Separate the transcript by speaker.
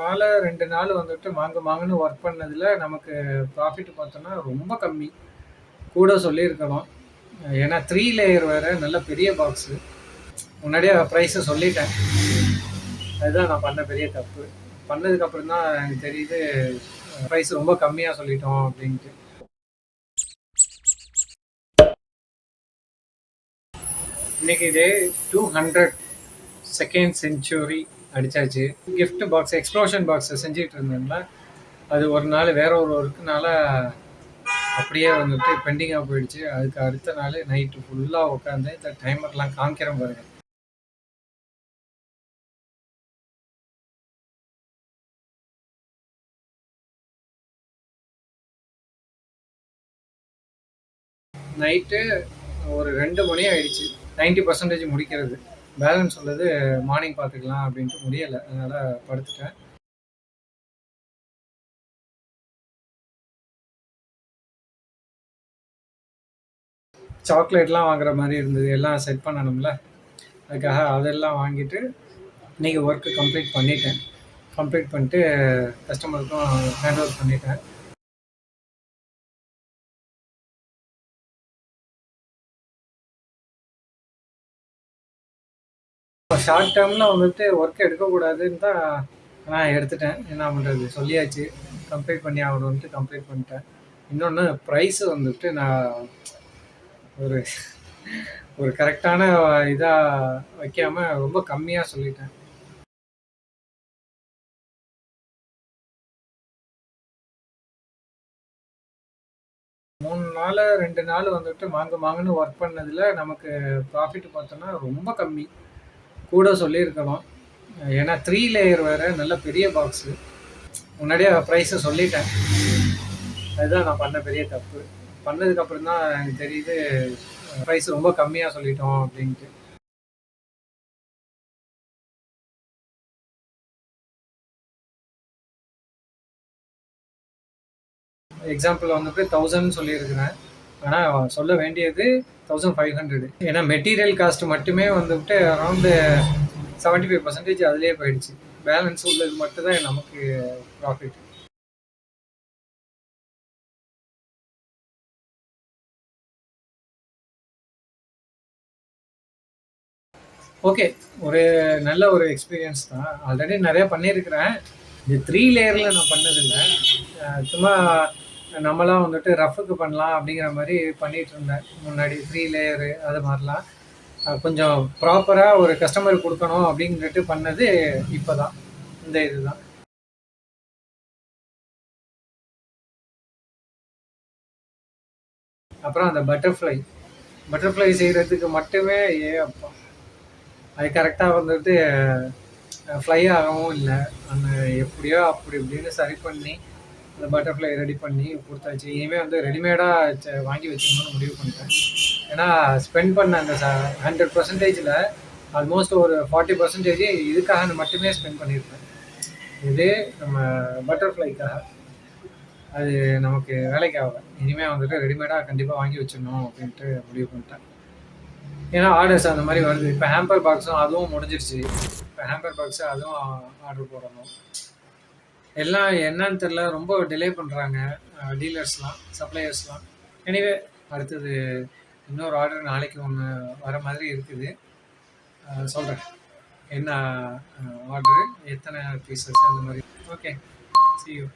Speaker 1: நாள் 2 நாள் வந்துட்டு மாங்குன்னு ஒர்க் பண்ணதுல நமக்கு ப்ராஃபிட் பார்த்தோம்னா ரொம்ப கம்மி. கூட சொல்லியிருக்கணும். ஏன்னா 3 லேயர் வேற நல்ல பெரிய பாக்ஸு. முன்னாடியே ப்ரைஸ சொல்லிட்டேன். அதுதான் நான் பண்ண பெரிய தப்பு. பண்ணதுக்கப்புறம் தான் எனக்கு தெரியுது ப்ரைஸ் ரொம்ப கம்மியா சொல்லிட்டோம் அப்படின்ட்டு. இன்னைக்கு டே 200 செகண்ட் செஞ்சுரி அடிச்சாச்சு. கிஃப்ட் பாக்ஸ் எக்ஸ்ப்ளோஷன் பாக்ஸ் செஞ்சுட்டு இருந்தேன்ல, அது ஒரு நாள் வேற ஒரு ஒர்க்குனால அப்படியே வந்துட்டு பெண்டிங்காக போயிடுச்சு. அதுக்கு அடுத்த நாள் நைட்டு ஃபுல்லாக உட்காந்து இந்த டைமர்லாம் காமிக்கிறேன் பாருங்க. நைட்டு ஒரு 2 மணி ஆயிடுச்சு 90% முடிக்கிறது. பேலன்ஸ் உள்ளது மார்னிங் பார்த்துக்கலாம் அப்படின்ட்டு முடியலை, அதனால் படுத்துட்டேன். சாக்லேட்லாம் வாங்குற மாதிரி இருந்தது, எல்லாம் செட் பண்ணணும்ல, அதுக்காக அதெல்லாம் வாங்கிட்டு இன்றைக்கி ஒர்க்கு கம்ப்ளீட் பண்ணிட்டேன். கம்ப்ளீட் பண்ணிட்டு கஸ்டமருக்கும் ஹேண்ட் ஓவர் பண்ணிட்டேன். ஷார்ட் டேர்மில் வந்துட்டு ஒர்க் எடுக்கக்கூடாதுன்னு தான் நான் எடுத்துட்டேன். என்ன பண்ணுறது, சொல்லியாச்சு, கம்ப்ளீட் பண்ணி ஆகணுன்ட்டு கம்ப்ளீட் பண்ணிட்டேன். இன்னொன்று ப்ரைஸு வந்துட்டு நான் ஒரு ஒரு கரெக்டான இதாக வைக்காமல் ரொம்ப கம்மியாக சொல்லிட்டேன். மூணு நாள் 2 நாள் வந்துட்டு மாங்குன்னு ஒர்க் பண்ணதில் நமக்கு ப்ராஃபிட் பார்த்தோன்னா ரொம்ப கம்மி. கூட சொல்லியிருக்கணும். ஏன்னா 3 லேயர் வேறு நல்ல பெரிய பாக்ஸு. முன்னாடியே ப்ரைஸை சொல்லிட்டேன். அதுதான் நான் பண்ண பெரிய தப்பு. பண்ணதுக்கப்புறம் தான் எனக்கு தெரியுது ப்ரைஸ் ரொம்ப கம்மியாக சொல்லிட்டோம் அப்படின்ட்டு. எக்ஸாம்பிள் வந்துட்டு 1000 சொல்லியிருக்கிறேன். ஆனால் சொல்ல வேண்டியது 1500. ஏன்னா மெட்டீரியல் காஸ்ட் மட்டுமே வந்துட்டு அரௌண்டு 75% அதுலேயே போயிடுச்சு. பேலன்ஸ் உள்ளது மட்டும்தான் நமக்கு ப்ராஃபிட். ஓகே, ஒரு நல்ல ஒரு எக்ஸ்பீரியன்ஸ் தான். ஆல்ரெடி நிறையா பண்ணியிருக்கிறேன். இது 3 லேயரில் நான் பண்ணதில்லை. சும்மா நம்மளாம் வந்துட்டு ரஃபுக்கு பண்ணலாம் அப்படிங்கிற மாதிரி பண்ணிகிட்டு இருந்தேன் முன்னாடி. 3 லேயரு அது மாதிரிலாம் கொஞ்சம் ப்ராப்பராக ஒரு கஸ்டமருக்கு கொடுக்கணும் அப்படின்ட்டு பண்ணது இப்போ தான், இந்த இது தான். அப்புறம் அந்த பட்டர்ஃப்ளை செய்கிறதுக்கு மட்டுமே அப்பா, அது கரெக்டாக வந்துட்டு ஃப்ளை ஆகவும் இல்லை. அந்த எப்படியோ அப்படி இப்படின்னு சரி பண்ணி அந்த பட்டர்ஃப்ளை ரெடி பண்ணி கொடுத்தாச்சு. இனிமேல் வந்து ரெடிமேடாக வாங்கி வச்சுக்கணும்னு முடிவு பண்ணிட்டேன். ஏன்னா ஸ்பெண்ட் பண்ண அந்த 100%ல் ஆல்மோஸ்ட் ஒரு 40% இதுக்காக மட்டுமே ஸ்பெண்ட் பண்ணியிருப்பேன். இது நம்ம பட்டர்ஃப்ளைக்காக. அது நமக்கு வேலைக்கு ஆகலை. இனிமேல் வந்துட்டு ரெடிமேடாக கண்டிப்பாக வாங்கி வச்சிடணும் அப்படின்ட்டு முடிவு பண்ணிட்டேன். ஏன்னா ஆர்டர்ஸ் அந்த மாதிரி வருது. இப்போ ஹேம்பர் பாக்ஸும் அதுவும் முடிஞ்சிருச்சு. இப்போ ஹேம்பர் பாக்ஸு அதுவும் ஆர்டர் போடணும். எல்லாம் என்னன்னு தெரில, ரொம்ப டிலே பண்ணுறாங்க டீலர்ஸ்லாம், சப்ளையர்ஸ்லாம். எனிவே அடுத்தது இன்னொரு ஆர்டர் நாளைக்கு ஒன்று வர மாதிரி இருக்குது. சொல்கிறேன் என்ன ஆர்டரு, எத்தனை பீசஸ், அந்த மாதிரி. Okay, see you.